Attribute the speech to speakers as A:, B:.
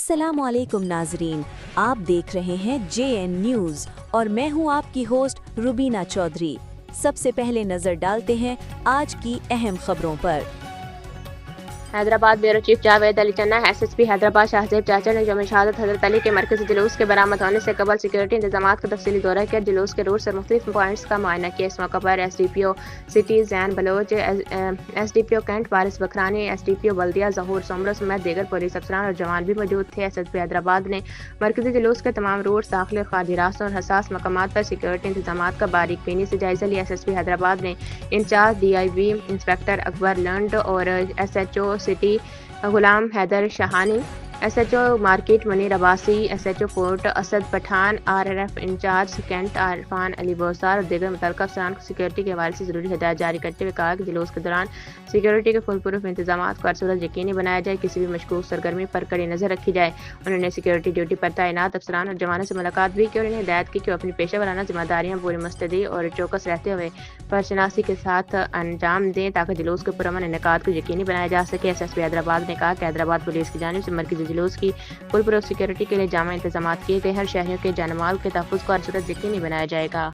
A: अस्सलामुअलैकुम नाजरीन, आप देख रहे हैं JN न्यूज़ और मैं हूं आपकी होस्ट रुबीना चौधरी। सबसे पहले नजर डालते हैं आज की अहम खबरों पर।
B: हैदराबाद ब्यूरो चीफ जावेद अली चन्ना SSP हैदराबाद शाहजेब चाचा ने जमे शहादत हजरत अली के मरकजी जुलूस के बरामद होने से कबल सिक्योरिटी इंतजाम का तफसीली दौरा किया। जुलूस के रूट से मुख्तलिफ पॉइंट्स का मुआयना किया। इस मौके पर SDPO city Zain Baloch, SDPO cantt Waris Bakhrani, SDPO Baldia Zahoor Somra समेत दीगर पुलिस अफसरान और जवान भी मौजूद थे। SSP हैदराबाद ने मरकजी जुलूस के तमाम रूट, दाखिल खादी रास्तों और हसास मकामात पर सिक्योरिटी इंतजाम का बारीक बीनी से जायजा लिया। SSP हैदराबाद ने in charge DIB inspector Akbar Lund और SHO city Ghulam Haider Shahani, SHO market Munir Abbasi, SHO port Asad Pathan, RRF in charge cantt Arfan Ali Bosar और दीगर मुतल्लिक़ अफसरान को सिक्योरिटी के हवाले से ज़रूरी हिदायत जारी करते हुए कहा कि जुलूस के दौरान सिक्योरिटी के फुल प्रूफ इंतजाम को हर सूरत यकीनी बनाया जाए, किसी भी मशकूक सरगर्मी पर कड़ी नज़र रखी जाए। उन्होंने सिक्योरिटी ड्यूटी पर तैनात अफसरान और जवानों से मुलाकात भी की और उन्हें हिदायत की कि वो अपनी पेशा वाराना जिम्मेदारियाँ पूरी मुस्तैदी और चौकस रहते हुए परशनासी के साथ अंजाम दें ताकि जुलूस के पुरअमन इनेकाद को यकीनी बनाया जा सके। SSP हैदराबाद ने कहा कि हैदराबाद पुलिस की जानिब से मरकजी जुलूस की फुल प्रूफ सिक्योरिटी के लिए जामा इंतजाम किए गए। हर शहरियों के जान माल के तहफ़्फ़ुज़ को हर सूरत यकीनी बनाया जाएगा।